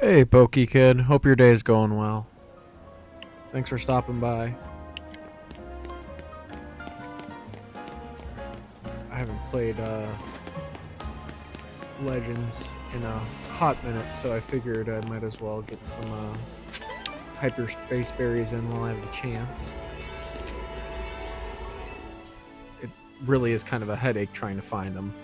Hey, Pokey Kid. Hope your day's going well. Thanks for stopping by. I haven't played Legends in a hot minute, so I figured I might as well get some hyperspace berries in while I have the chance. It really is kind of a headache trying to find them.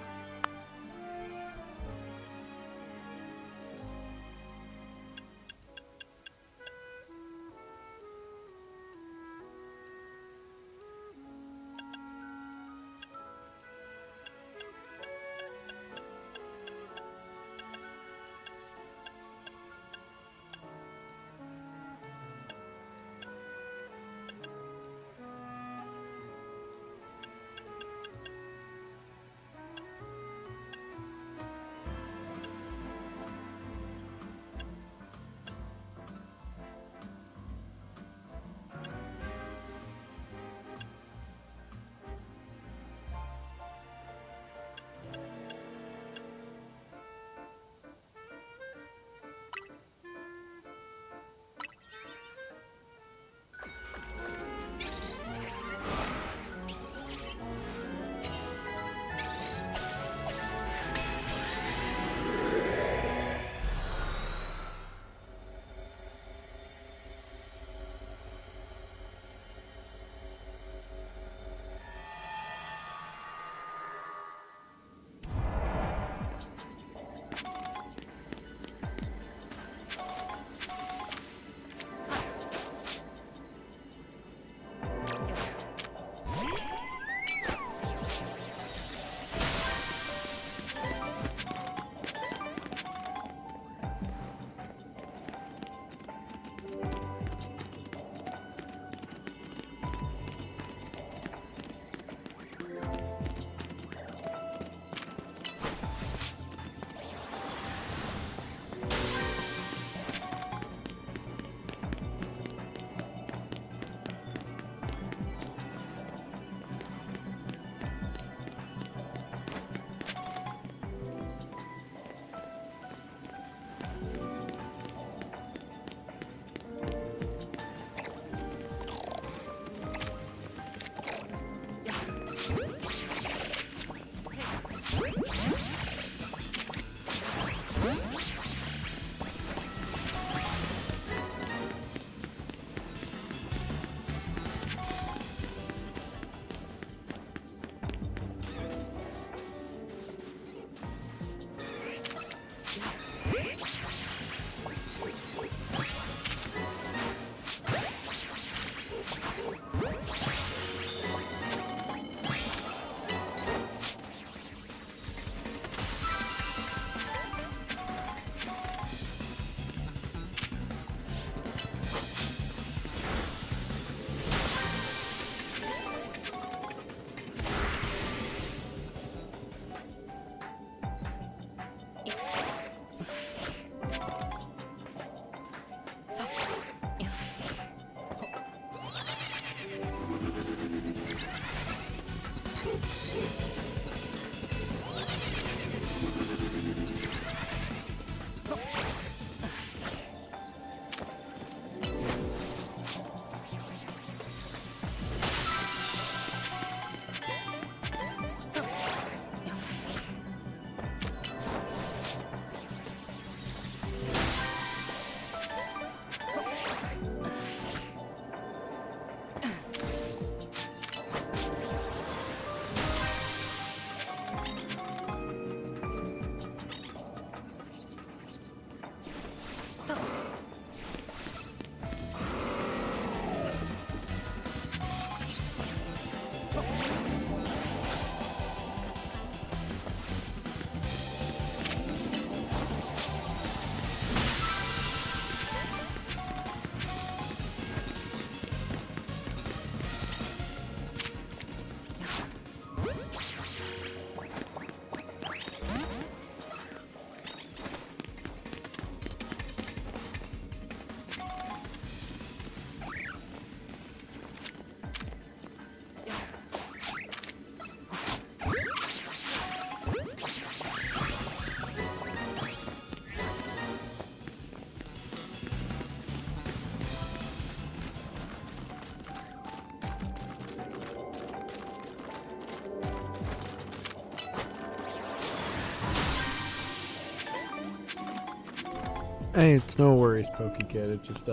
Hey, it's no worries, PokeKid. It's just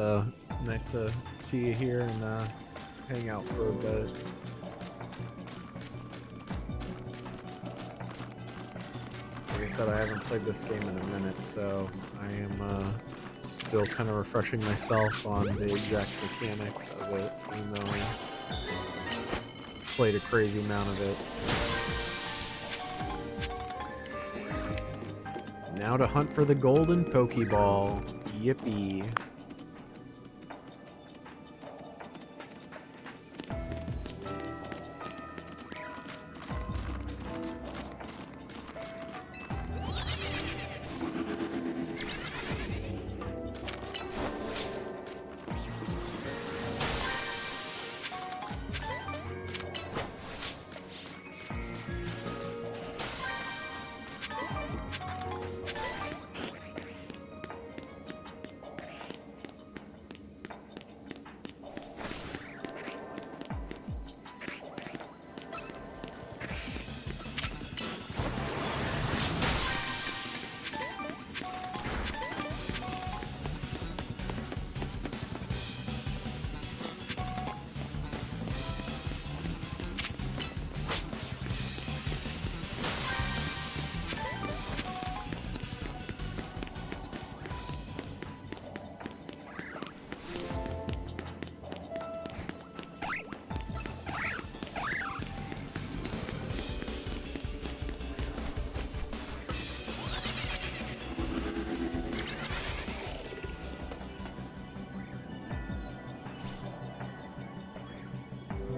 nice to see you here and hang out for a bit. Like I said, I haven't played this game in a minute, so I am still kind of refreshing myself on the exact mechanics of it, even though I played a crazy amount of it. Now to hunt for the golden Pokeball. Yippee.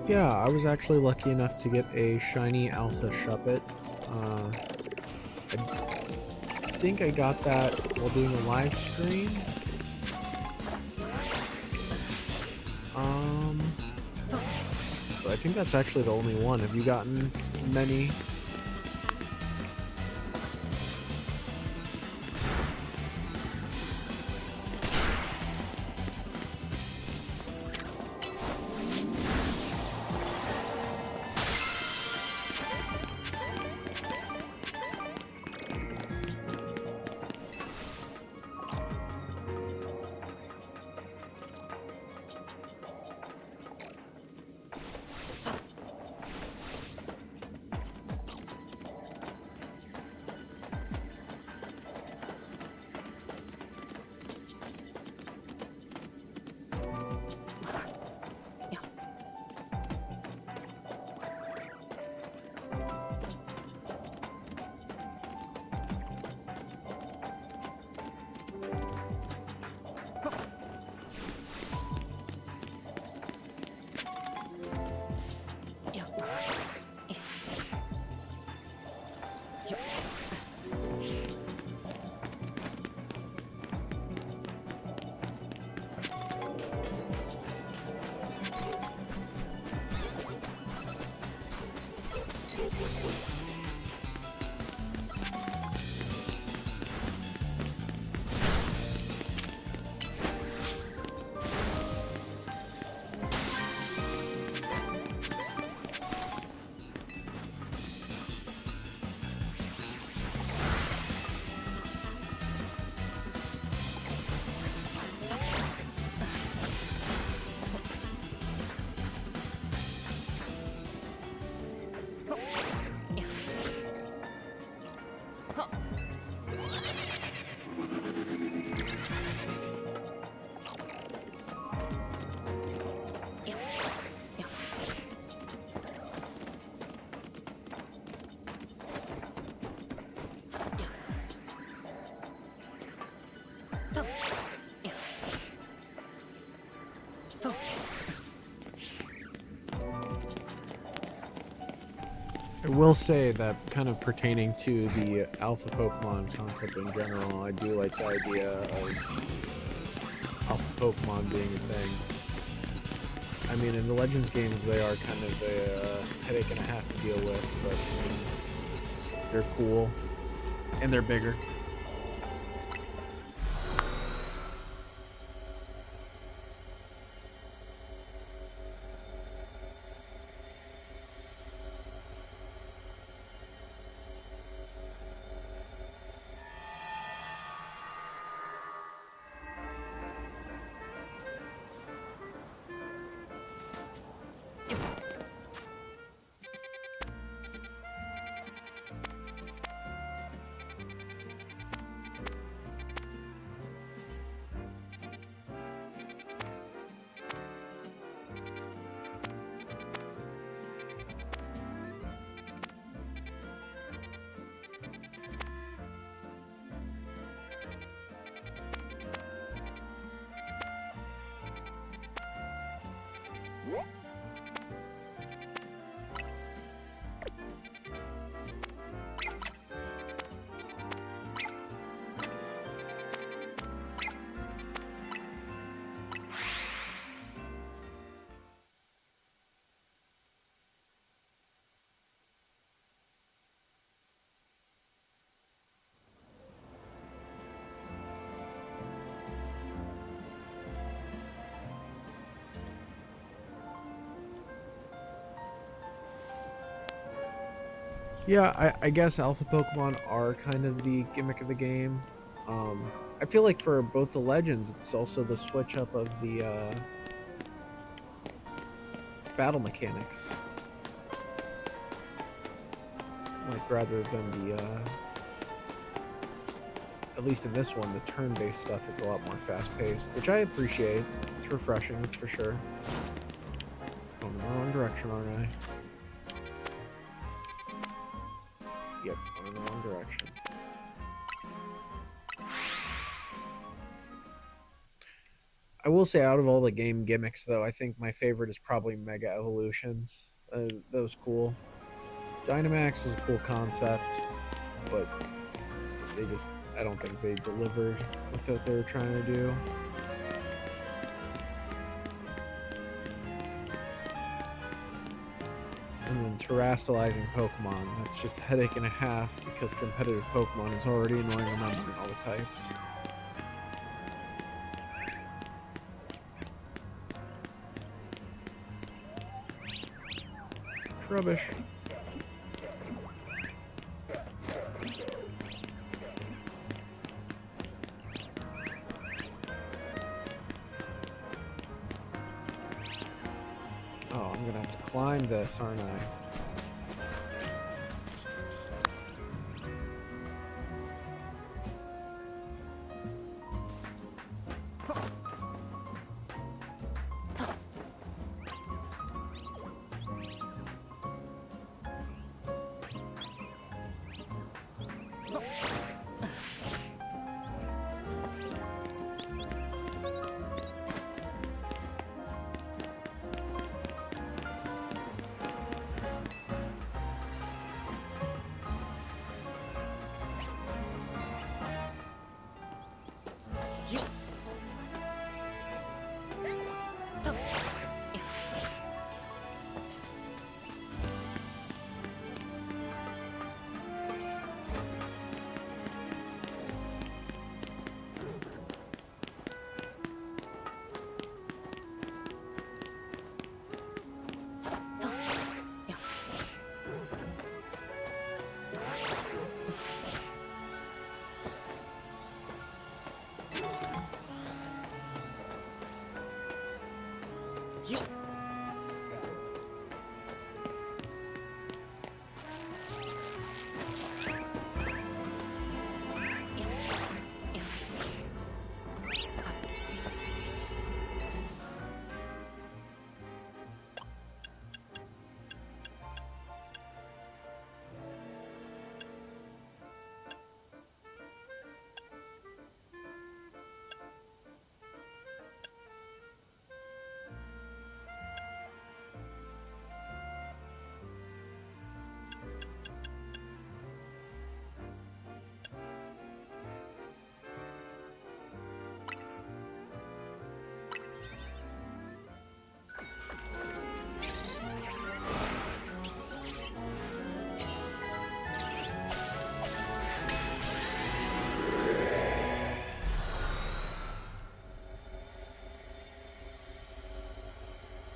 Yeah, I was actually lucky enough to get a shiny Alpha Shuppet. I think I got that while doing a live stream. But I think that's actually the only one. Have you gotten many? I will say that kind of pertaining to the alpha Pokemon concept in general, I do like the idea of alpha Pokemon being a thing. I mean, in the Legends games, they are kind of a headache and a half to deal with, but they're cool. And they're bigger. Yeah, I guess alpha Pokemon are kind of the gimmick of the game. I feel like for both the legends, it's also the switch up of the battle mechanics. Like rather than the at least in this one, the turn-based stuff, it's a lot more fast-paced, which I appreciate. It's refreshing, that's for sure. Going in the wrong direction, aren't I? Yep, going in the wrong direction. I will say, out of all the game gimmicks, though, I think my favorite is probably Mega Evolutions. That was cool. Dynamax was a cool concept, but I don't think they delivered with what they were trying to do. And then terastallizing Pokemon, that's just a headache and a half because competitive Pokemon is already annoying remembering all the types. Rubbish. Oh, I'm gonna have to climb this, aren't I?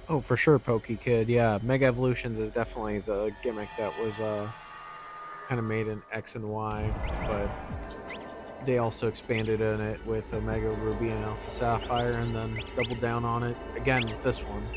Oh, for sure, PokeKid. Yeah, Mega Evolutions is definitely the gimmick that was kind of made in X and Y, but they also expanded on it with Omega Ruby and Alpha Sapphire, and then doubled down on it again with this one.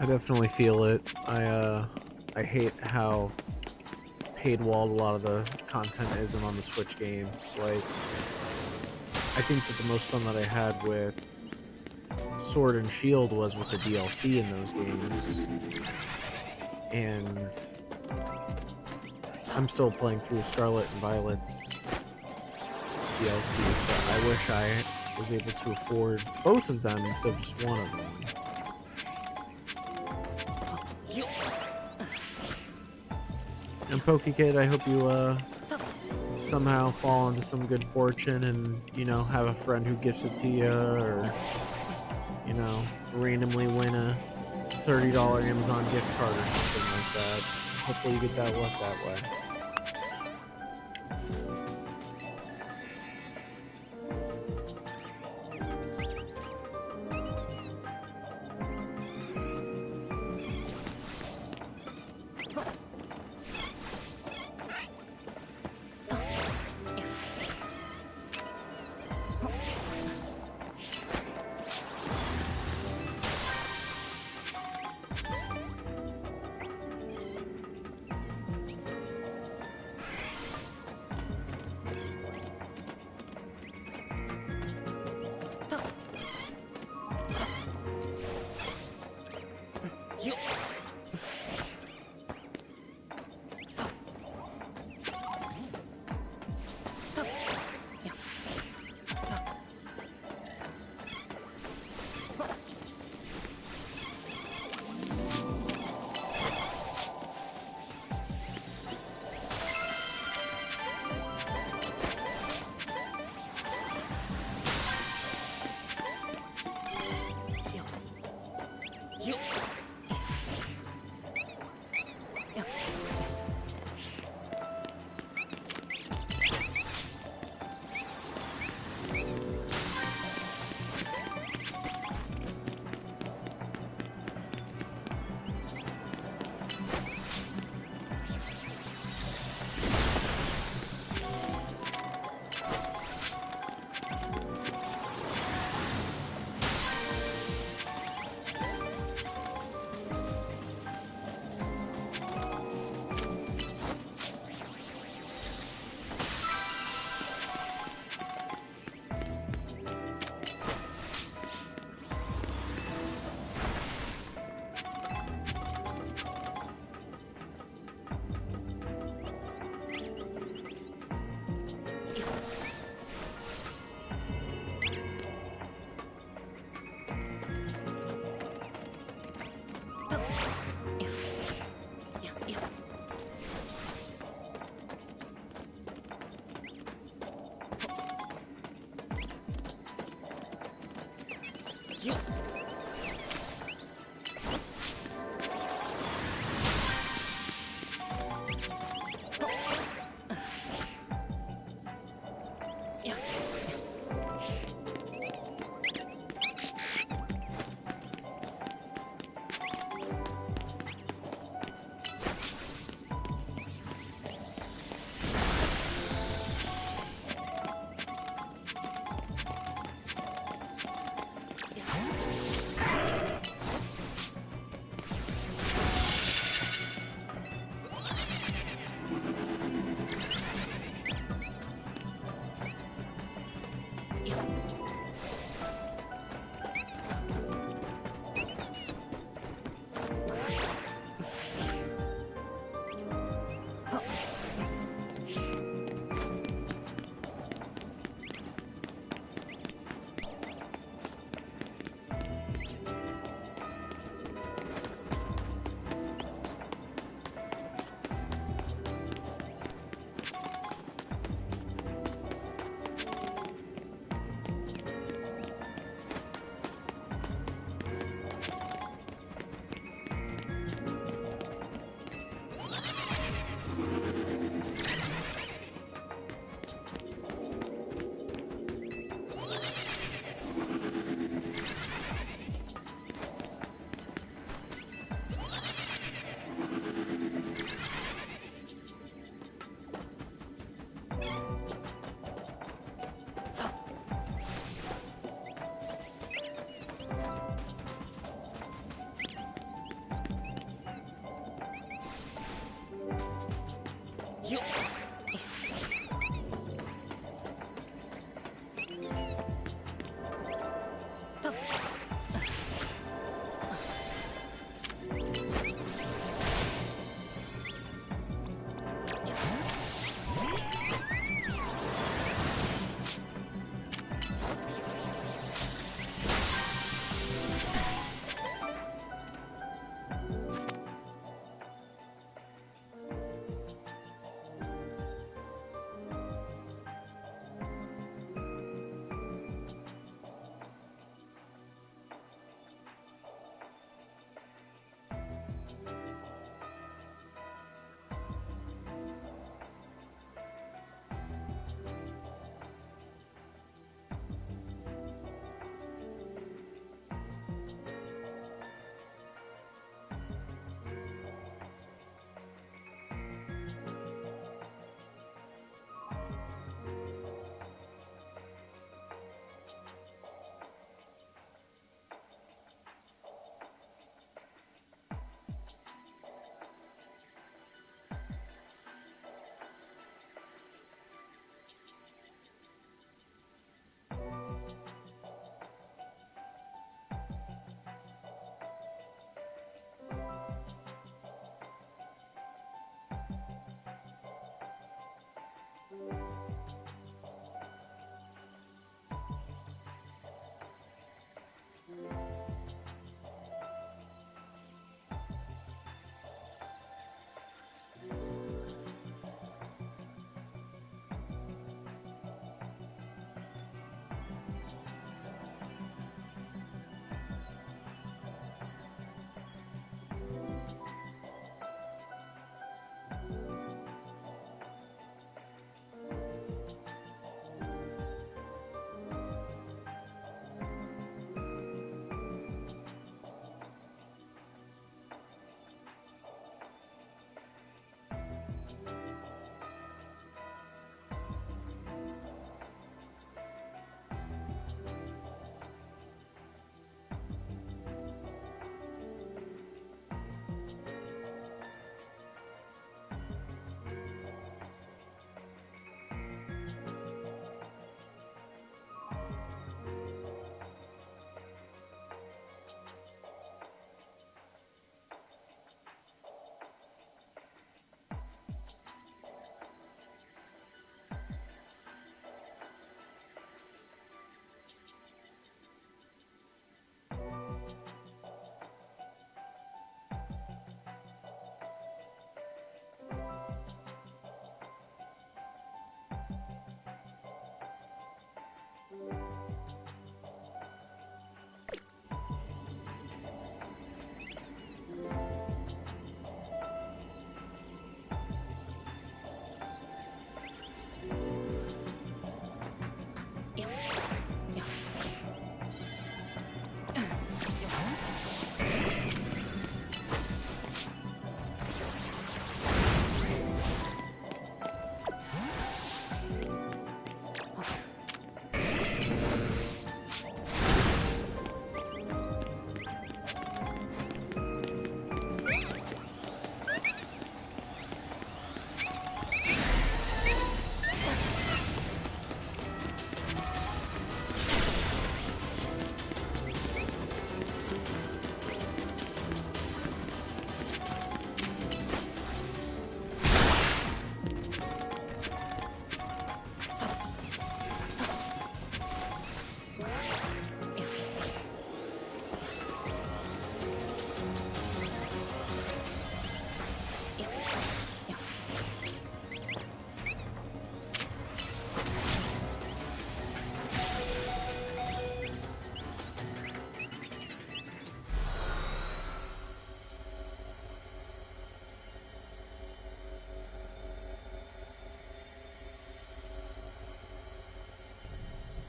I definitely feel it. I hate how paid walled a lot of the content isn't on the Switch games. Like, I think that the most fun that I had with Sword and Shield was with the DLC in those games. And I'm still playing through Scarlet and Violet's DLC, but I wish I was able to afford both of them instead of just one of them. And PokeKid, I hope you somehow fall into some good fortune and, you know, have a friend who gifts it to you, or, you know, randomly win a $30 Amazon gift card or something like that. Hopefully you get that luck that way.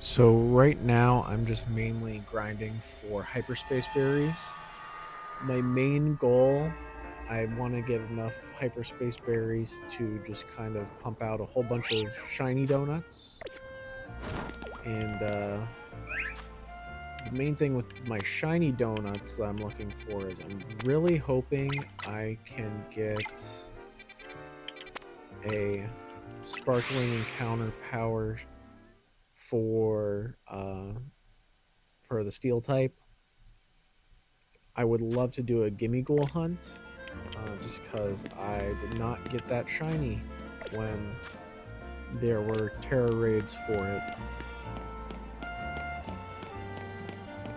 So right now, I'm just mainly grinding for hyperspace berries. My main goal, I want to get enough hyperspace berries to just kind of pump out a whole bunch of shiny donuts. And the main thing with my shiny donuts that I'm looking for is I'm really hoping I can get a sparkling encounter power for the steel type. I would love to do a gimme ghoul hunt, just because I did not get that shiny when there were terror raids for it.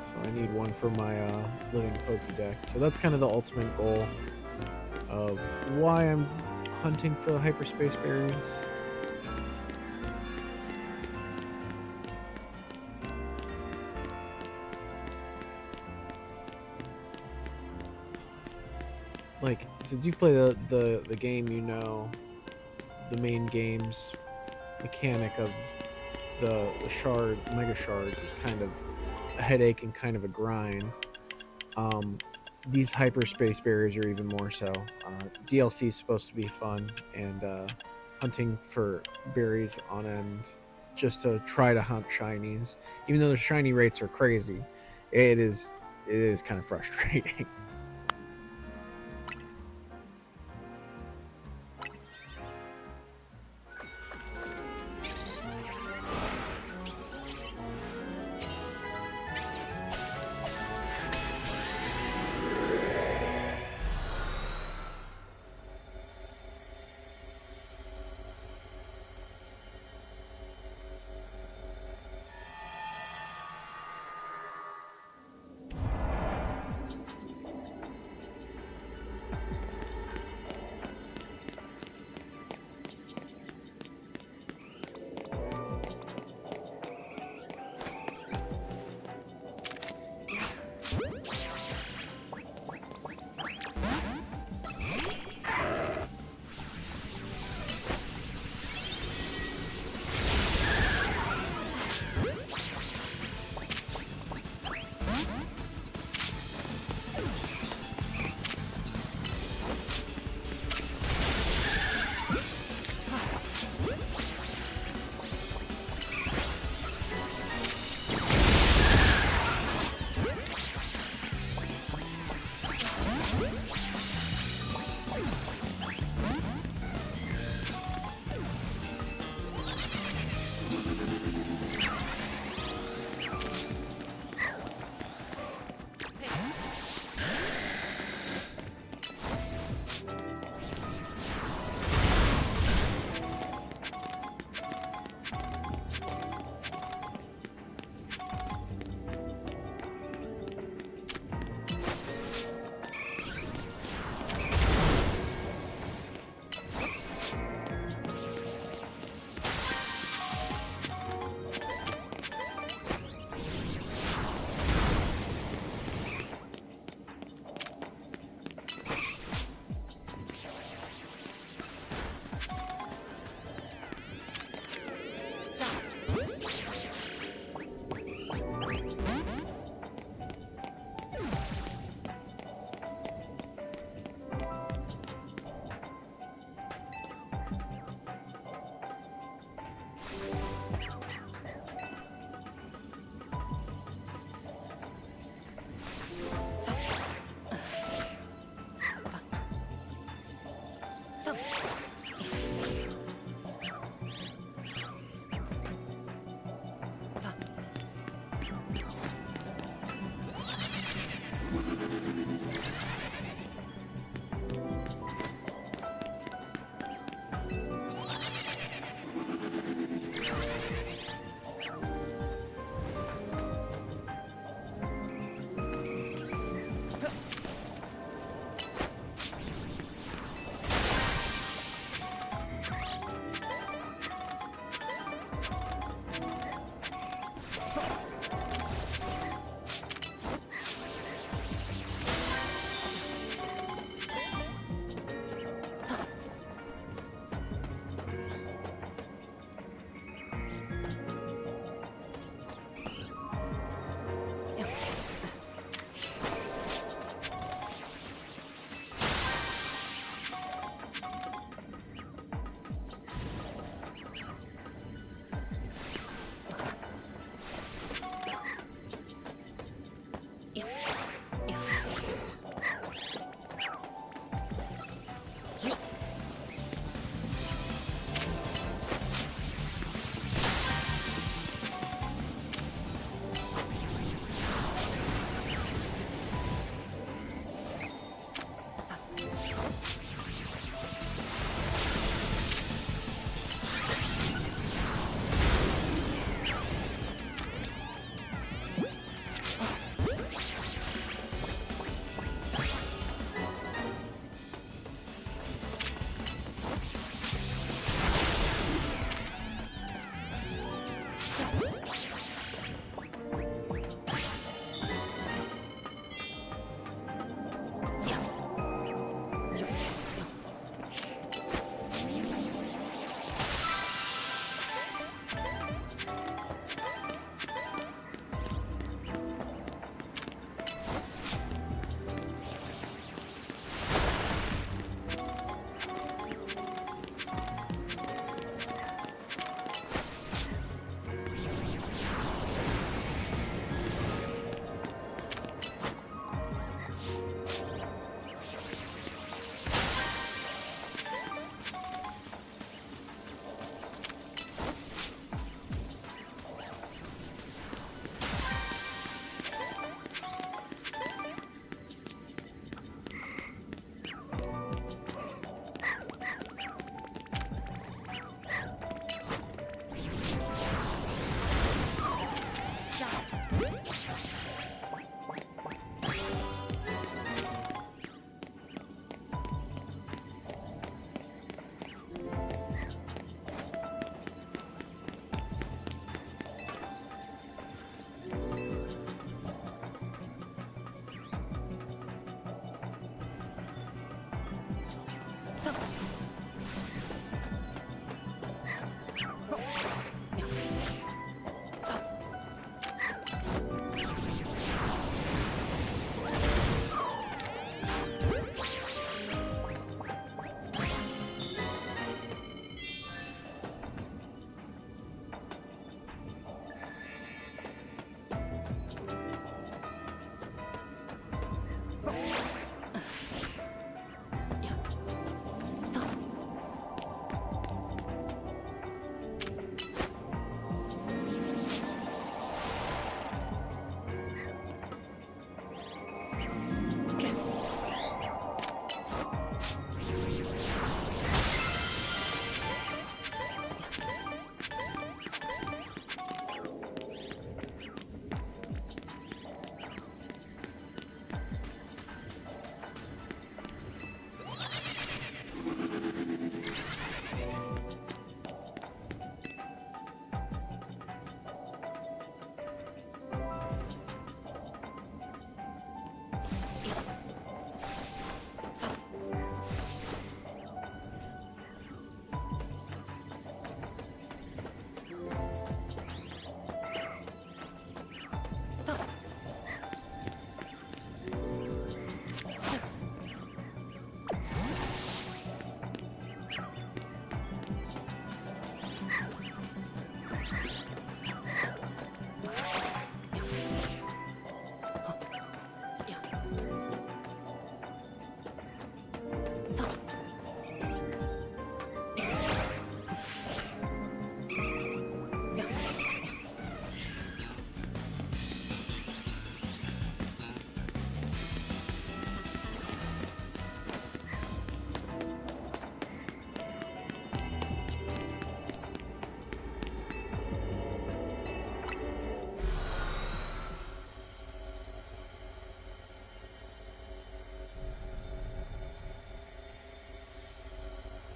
So I need one for my living Pokédex. So that's kind of the ultimate goal of why I'm hunting for the hyperspace berries. Like, since you've played the game, you know the main game's mechanic of the mega shards is kind of a headache and kind of a grind. These hyperspace barriers are even more so. DLC is supposed to be fun, and hunting for berries on end just to try to hunt shinies, even though the shiny rates are crazy, it is kind of frustrating.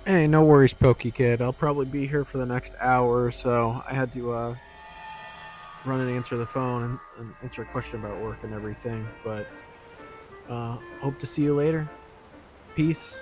Hey, no worries, Pokey Kid. I'll probably be here for the next hour or so. I had to run and answer the phone and answer a question about work and everything. But hope to see you later. Peace.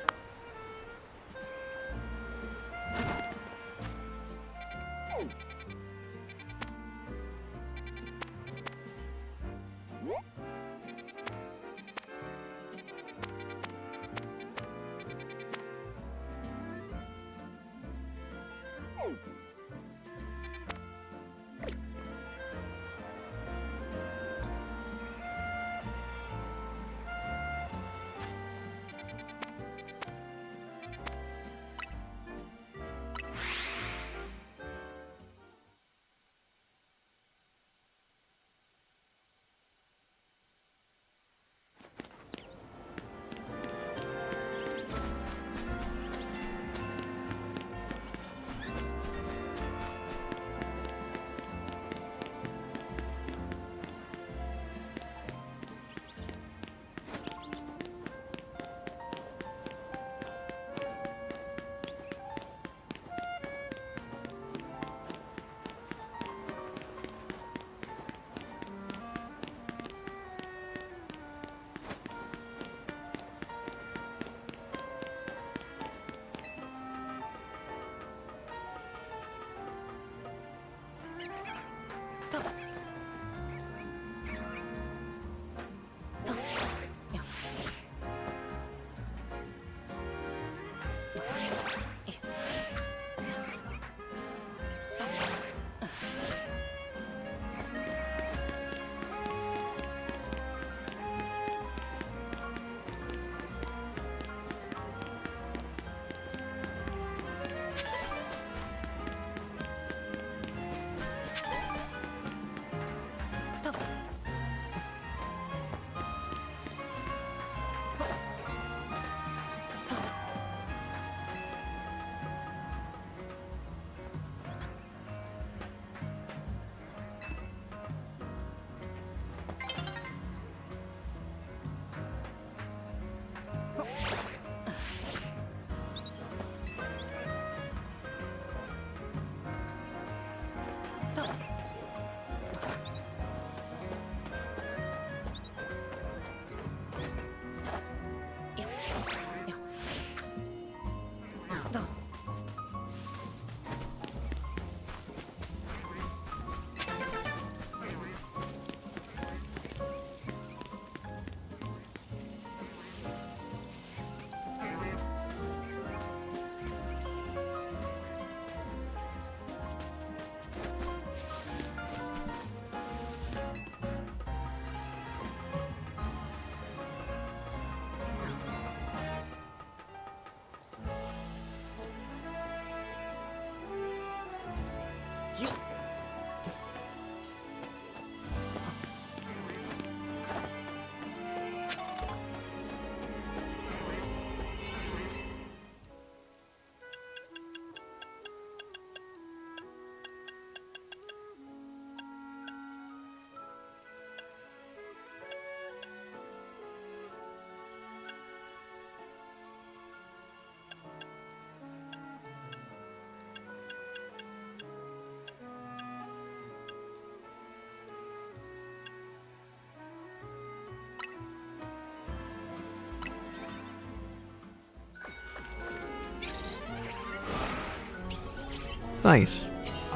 Nice.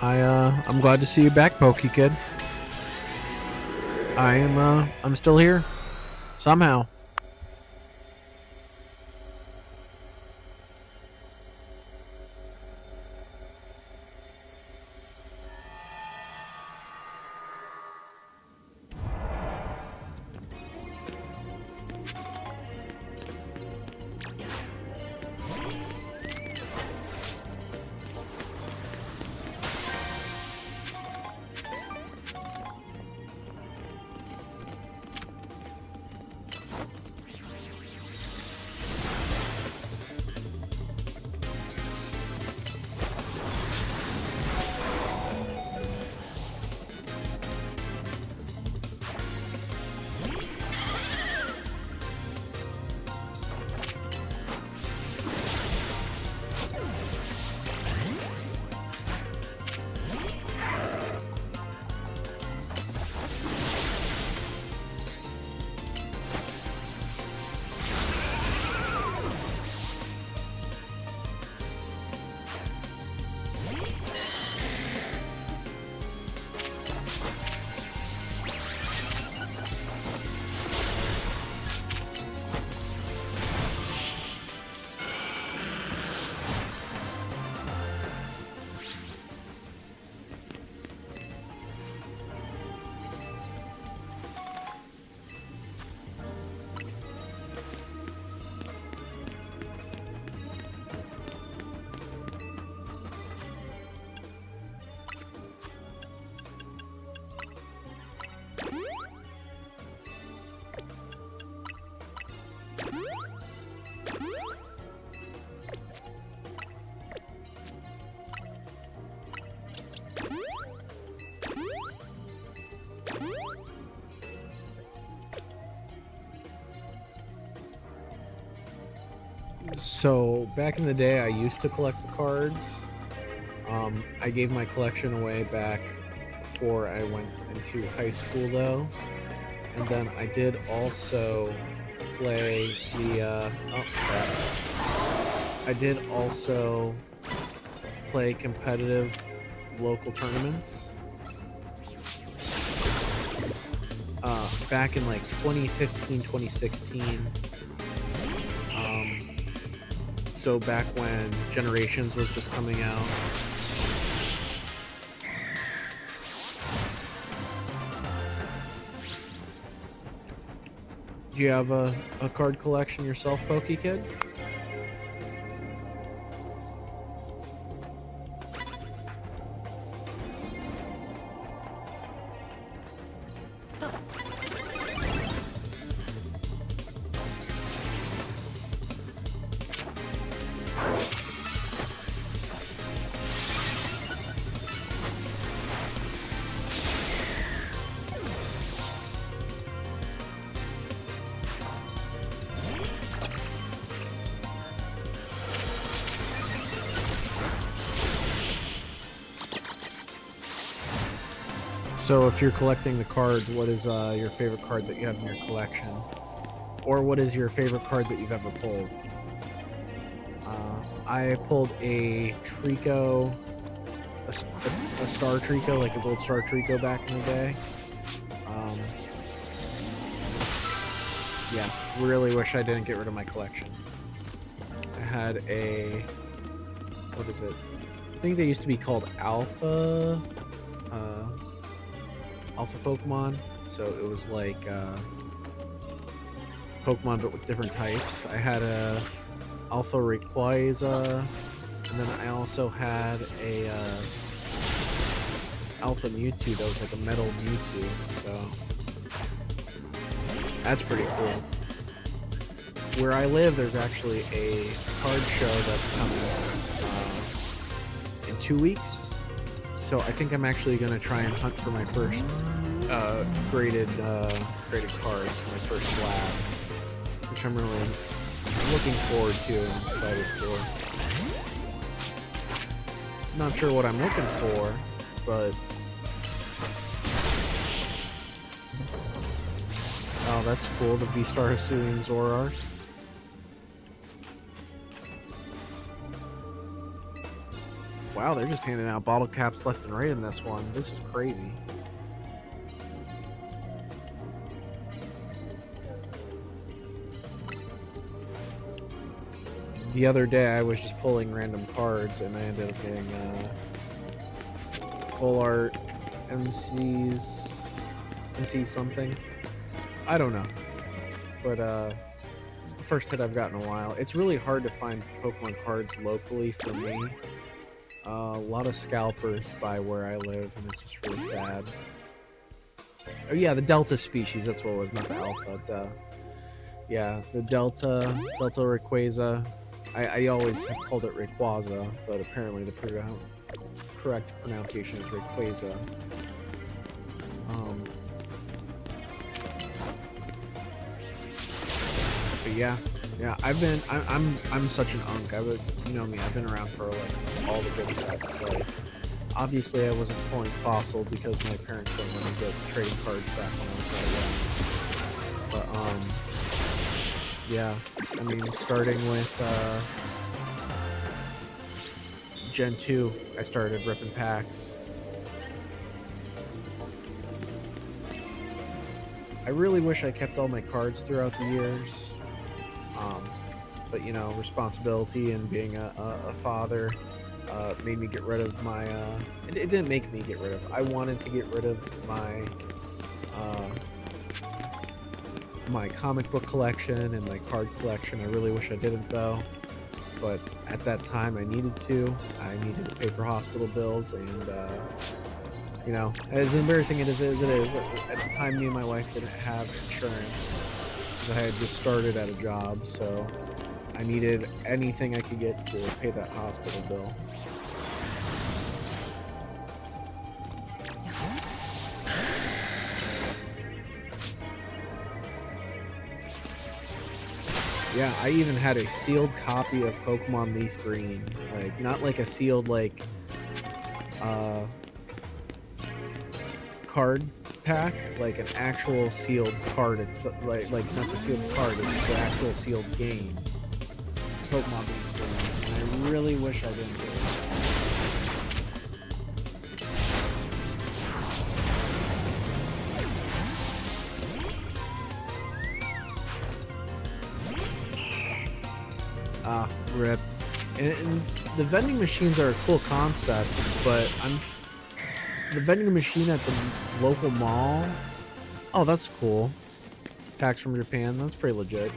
I'm glad to see you back, Pokey Kid. I'm still here. Somehow. So back in the day, I used to collect the cards. I gave my collection away back before I went into high school, though, and then I did also play the. Oh, crap. I did also play competitive local tournaments. Back in like 2015, 2016. So back when Generations was just coming out. Do you have a card collection yourself, Pokey Kid? So if you're collecting the cards, what is your favorite card that you have in your collection? Or what is your favorite card that you've ever pulled? I pulled a Trico, a Star Trico, like a gold Star Trico back in the day. Yeah, really wish I didn't get rid of my collection. I had a, what is it? I think they used to be called Alpha Pokemon, so it was like Pokemon but with different types. I had a Alpha Rayquaza, and then I also had a Alpha Mewtwo that was like a Metal Mewtwo, so that's pretty cool. Where I live, there's actually a card show that's coming in 2 weeks. So I think I'm actually going to try and hunt for my first graded cards for my first slab, which I'm really looking forward to and excited for. Not sure what I'm looking for, but oh, that's cool. The V-Star Hisuian Zoroark. Wow, they're just handing out bottle caps left and right in this one. This is crazy. The other day, I was just pulling random cards, and I ended up getting full art MC something. I don't know, but it's the first hit I've gotten in a while. It's really hard to find Pokemon cards locally for me. A lot of scalpers by where I live, and it's just really sad. Oh yeah, the Delta species, that's what it was, not the Alpha. Yeah, the Delta Rayquaza. I always have called it Rayquaza, but apparently the correct pronunciation is Rayquaza. But yeah, I'm such an unk. You know me, I've been around for like all the good sets. Like, obviously I wasn't pulling Fossil because my parents didn't let me get trading cards back when I was that young. But yeah, I mean, starting with Gen 2, I started ripping packs. I really wish I kept all my cards throughout the years. But you know, responsibility and being a father made me get rid of my it didn't make me get rid of, I wanted to get rid of my my comic book collection and my card collection. I really wish I didn't, though, but at that time I needed to pay for hospital bills, and you know, as embarrassing as it is, at the time me and my wife didn't have insurance because I had just started at a job, so I needed anything I could get to pay that hospital bill. Yeah, I even had a sealed copy of Pokemon Leaf Green. Like, not like a sealed, like, uh, card pack, like an actual sealed card. It's like not the sealed card, it's the actual sealed game. Pokemon Leaf Green. And I really wish I didn't do it. Ah, rip. And the vending machines are a cool concept, but the vending machine at the local mall. Oh, that's cool. Packs from Japan. That's pretty legit.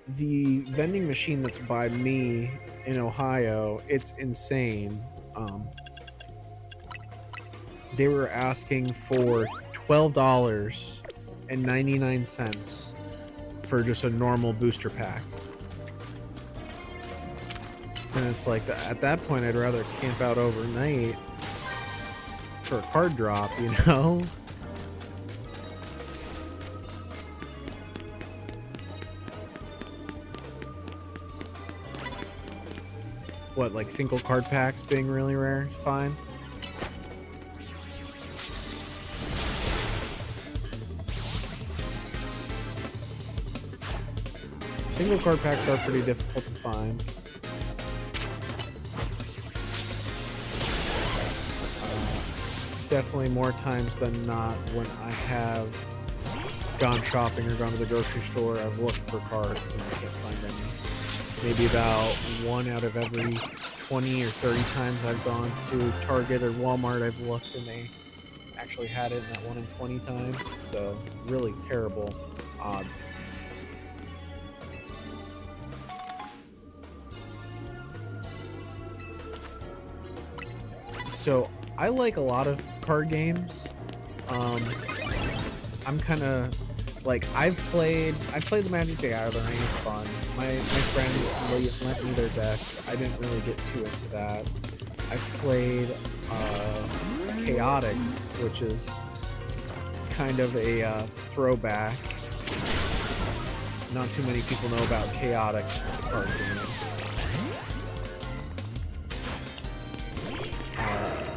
The vending machine that's by me in Ohio, it's insane. They were asking for $12.99 for just a normal booster pack. And it's like, at that point, I'd rather camp out overnight for a card drop, you know? What, like single card packs being really rare? Fine. Single card packs are pretty difficult to find. Definitely more times than not when I have gone shopping or gone to the grocery store, I've looked for cards and I can't find any. Maybe about 1 out of every 20 or 30 times I've gone to Target or Walmart, I've looked and they actually had it in that 1 in 20 times. So really terrible odds. So I like a lot of card games. I'm kind of like I've played the Magic the Gathering. It's fun. My friends lent me their decks. I didn't really get too into that. I've played Chaotic, which is kind of a throwback. Not too many people know about Chaotic, the card game.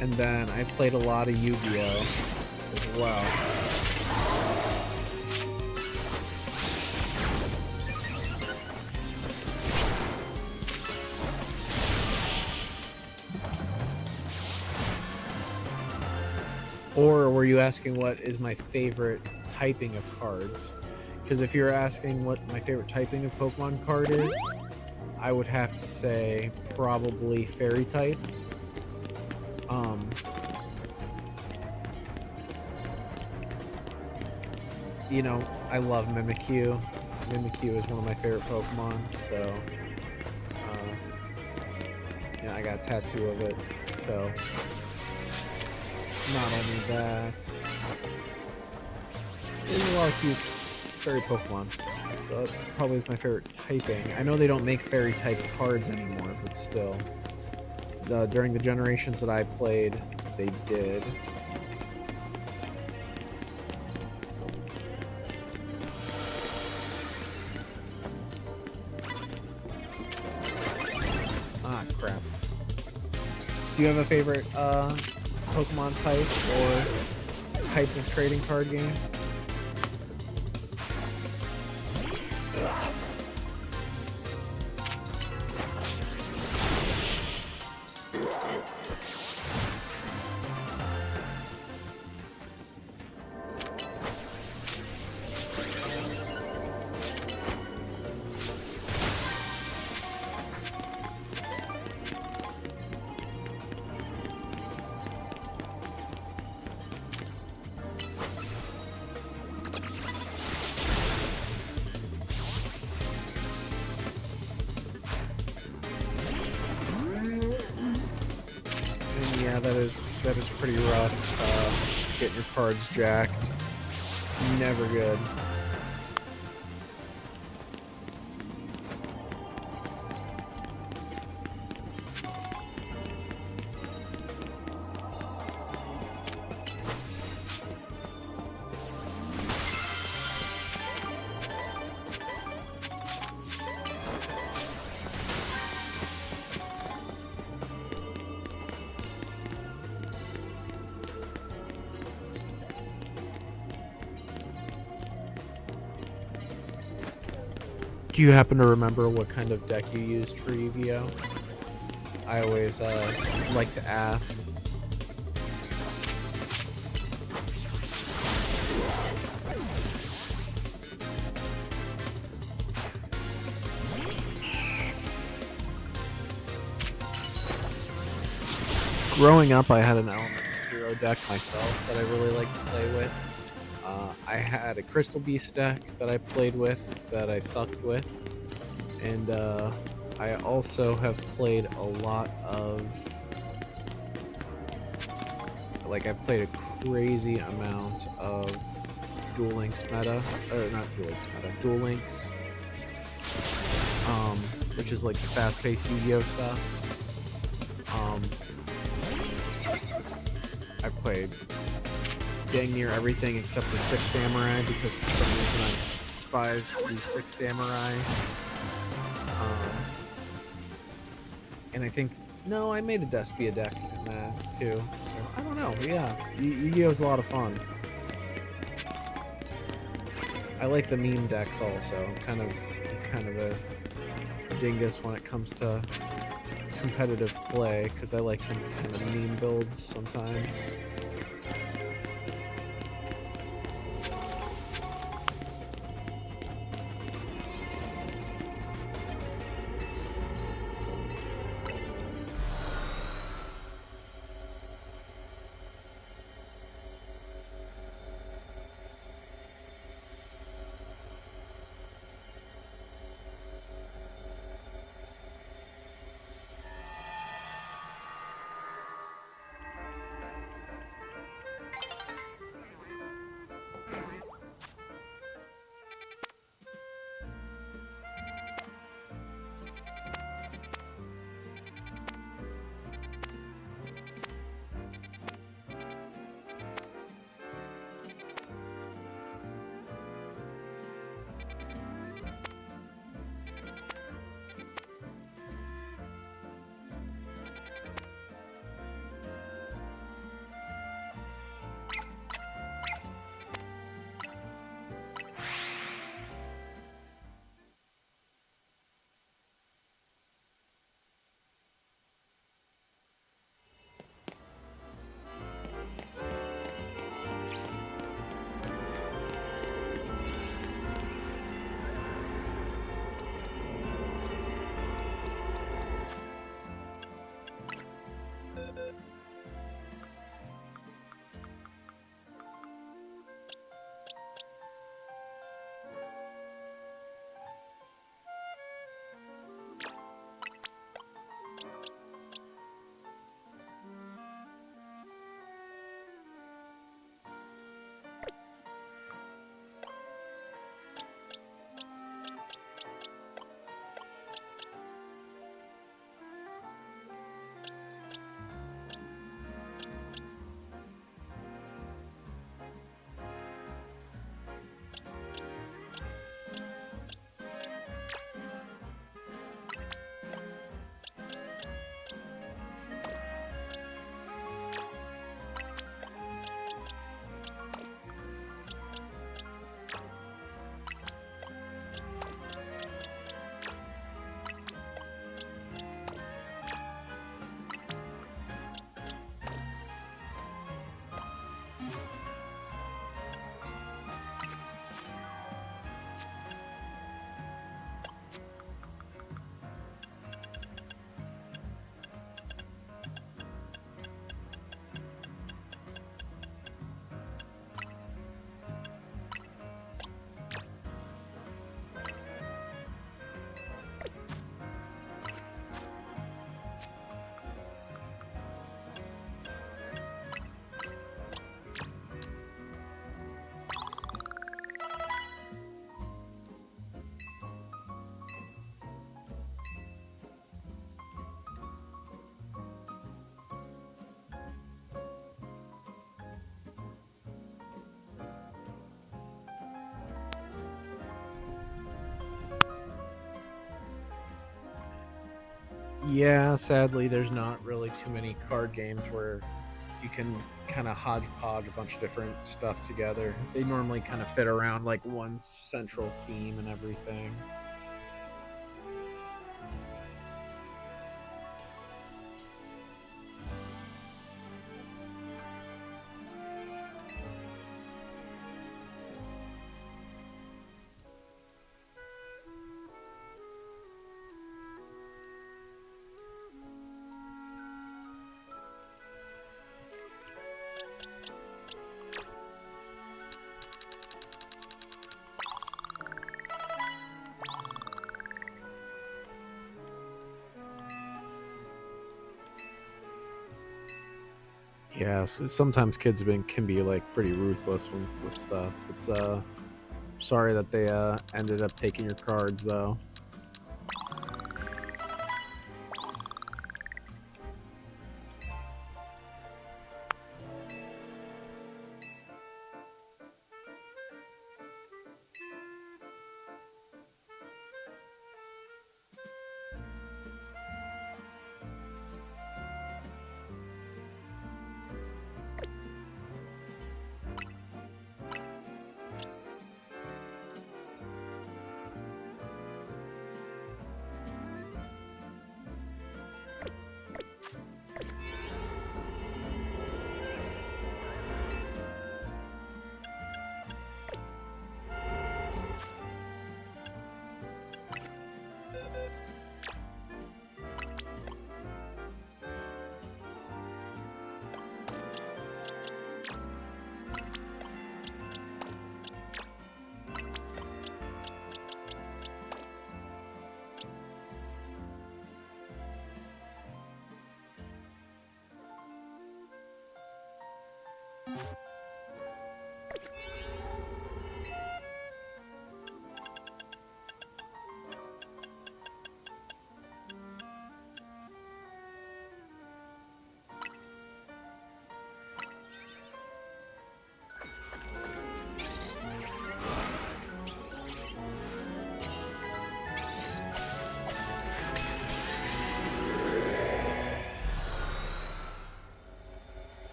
And then I played a lot of Yu-Gi-Oh! As well. Or were you asking what is my favorite typing of cards? Because if you're asking what my favorite typing of Pokemon card is, I would have to say probably Fairy type. You know, I love Mimikyu. Mimikyu is one of my favorite Pokemon, so yeah, I got a tattoo of it. So not only that, there's a lot of cute fairy Pokemon. So that probably is my favorite typing. I know they don't make fairy type cards anymore, but still. During the generations that I played, they did. Ah, crap. Do you have a favorite Pokemon type or type of trading card game? Yeah, that is pretty rough. Getting your cards jacked. Never good. Do you happen to remember what kind of deck you used for EVO? I always like to ask. Growing up, I had an Elemental Hero deck myself that I really liked to play with. I had a Crystal Beast deck that I played with that I sucked with, and I also have played a lot of, like, I've played a crazy amount of Duel Links meta, or not Duel Links meta, Duel Links, which is like the fast-paced Yu-Gi-Oh stuff. I've played dang near everything except for Six Samurai because for some reason I despise the Six Samurai. And I think, no, I made a Despia deck in that too. So I don't know. Yeah, Yu-Gi-Oh's a lot of fun. I like the meme decks also. I'm kind of a dingus when it comes to competitive play because I like some kind of meme builds sometimes. Yeah, sadly, there's not really too many card games where you can kind of hodgepodge a bunch of different stuff together. They normally kind of fit around like one central theme and everything. Yeah, sometimes kids can be like pretty ruthless with stuff. It's sorry that they ended up taking your cards though.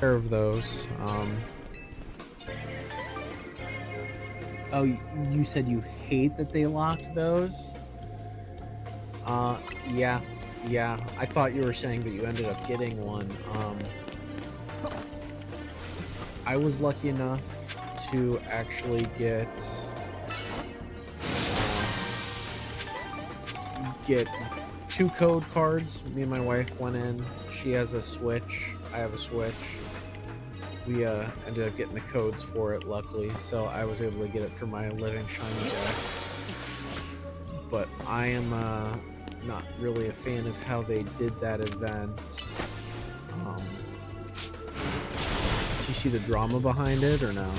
Of those. Oh, you said you hate that they locked those? Yeah, yeah. I thought you were saying that you ended up getting one. I was lucky enough to actually get 2 code cards. Me and my wife went in. She has a Switch. I have a Switch. We ended up getting the codes for it, luckily, so I was able to get it for my Living Shiny deck. But I am not really a fan of how they did that event. Did you see the drama behind it, or no?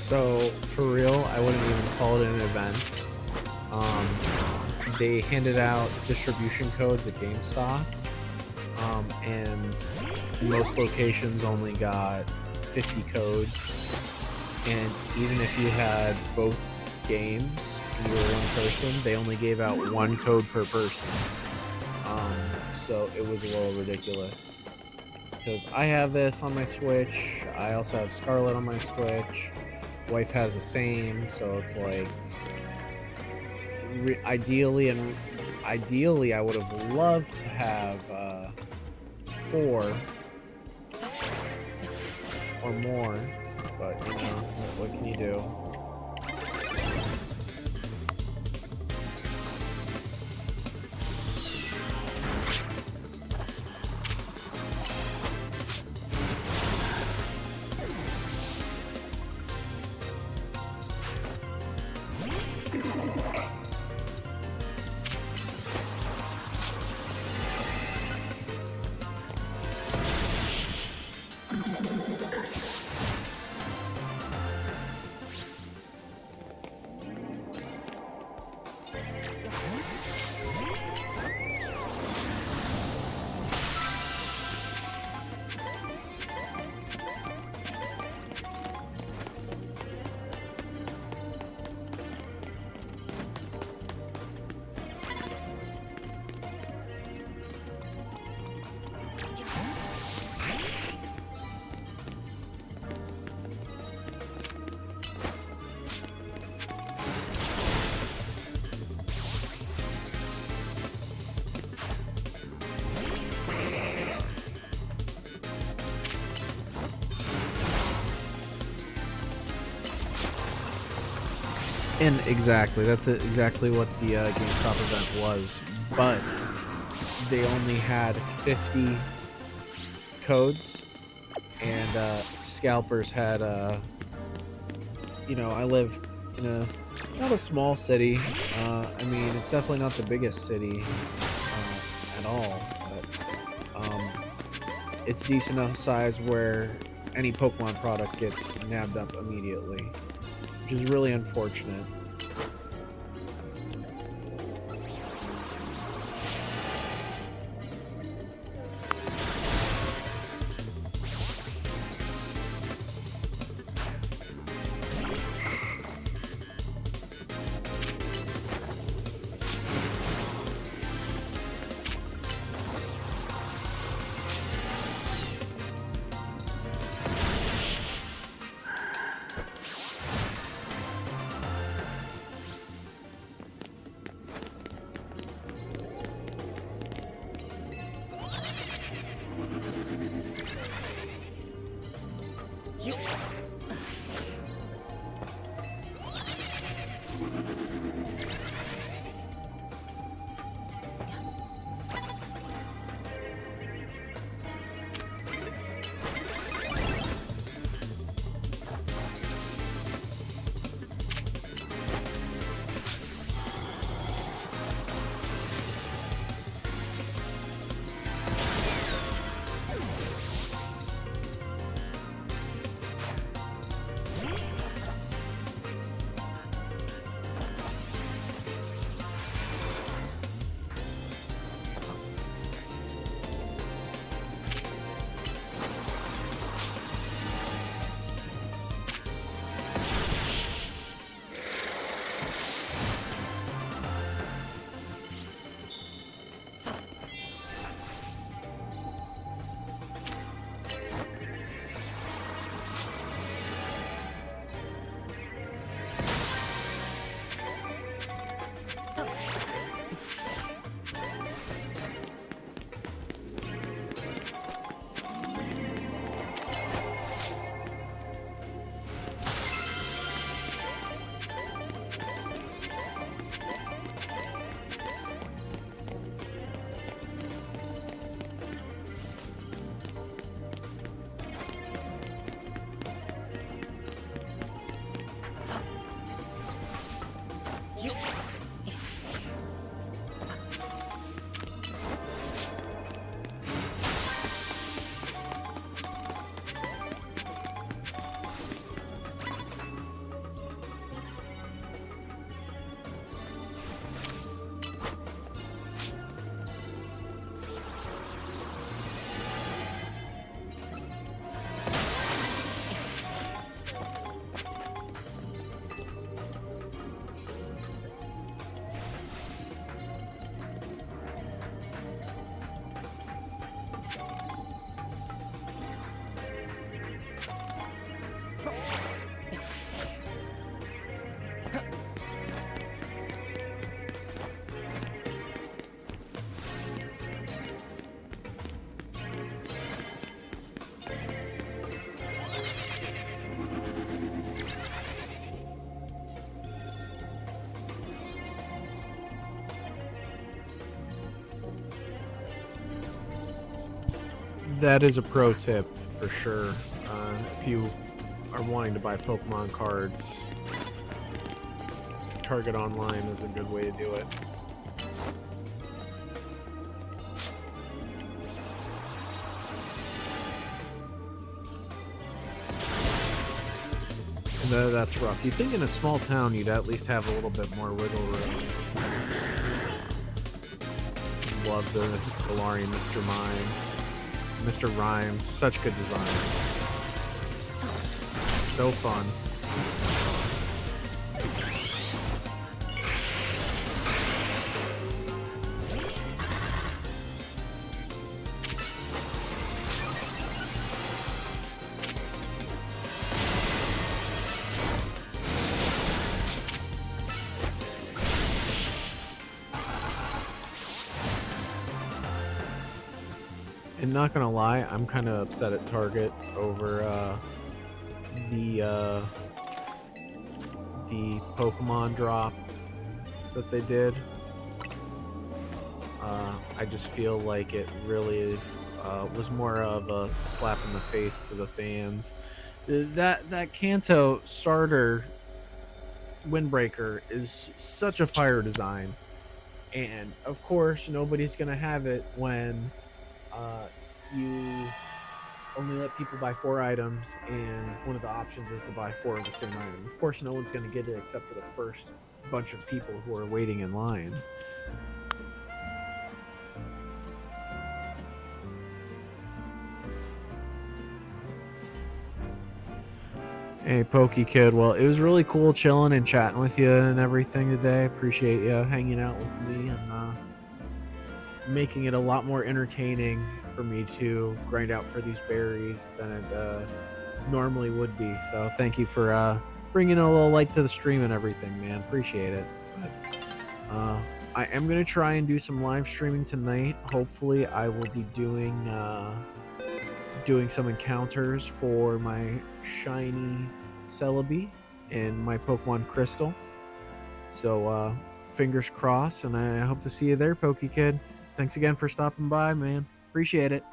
So for real, I wouldn't even call it an event. They handed out distribution codes at GameStop, and most locations only got 50 codes. And even if you had both games and you were one person, they only gave out one code per person. So it was a little ridiculous. Because I have this on my Switch, I also have Scarlet on my Switch. Wife has the same, so it's like ideally, I would have loved to have 4 or more, but you know, what can you do? And exactly, that's exactly what the GameStop event was. But they only had 50 codes, and scalpers had, you know, I live in not a small city. I mean, it's definitely not the biggest city at all, but it's decent enough size where any Pokemon product gets nabbed up immediately, which is really unfortunate. That is a pro tip for sure. If you are wanting to buy Pokemon cards, Target Online is a good way to do it. No, that's rough. You'd think in a small town you'd at least have a little bit more wiggle room. Love the Galarian Mr. Mime. Mr. Rhyme, such good design. So fun. And not gonna lie, I'm kind of upset at Target over the Pokemon drop that they did. I just feel like it really was more of a slap in the face to the fans. That Kanto starter Windbreaker is such a fire design, and of course nobody's gonna have it when you only let people buy 4 items, and one of the options is to buy 4 of the same item. Of course, no one's going to get it except for the first bunch of people who are waiting in line. Hey, Pokey Kid. Well, it was really cool chilling and chatting with you and everything today. Appreciate you hanging out with me and making it a lot more entertaining for me to grind out for these berries than it normally would be. So thank you for bringing a little light to the stream and everything, man. Appreciate it. But, I am going to try and do some live streaming tonight. Hopefully I will be doing some encounters for my shiny Celebi and my Pokemon Crystal. So fingers crossed, and I hope to see you there, Pokey Kid. Thanks again for stopping by, man. Appreciate it.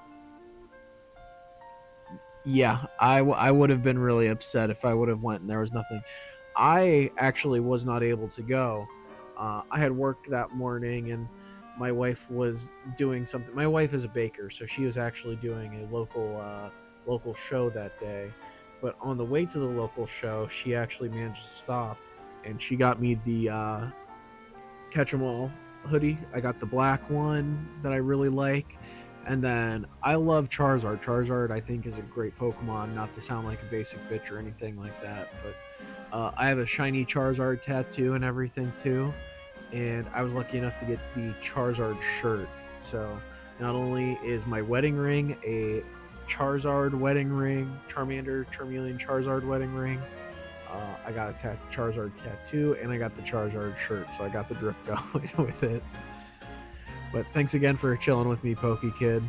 Yeah, I would have been really upset if I would have went and there was nothing. I actually was not able to go. I had work that morning, and my wife was doing something. My wife is a baker, so she was actually doing a local show that day. But on the way to the local show, she actually managed to stop, and she got me the Catch 'em All hoodie. I got the black one that I really like, and then I love Charizard. Charizard I think is a great Pokemon, not to sound like a basic bitch or anything like that, but I have a shiny Charizard tattoo and everything too, and I was lucky enough to get the Charizard shirt. So not only is my wedding ring a Charizard wedding ring, Charmander, Charmeleon Charizard wedding ring, I got a Charizard tattoo, and I got the Charizard shirt, so I got the drip going with it. But thanks again for chilling with me, Pokey Kid.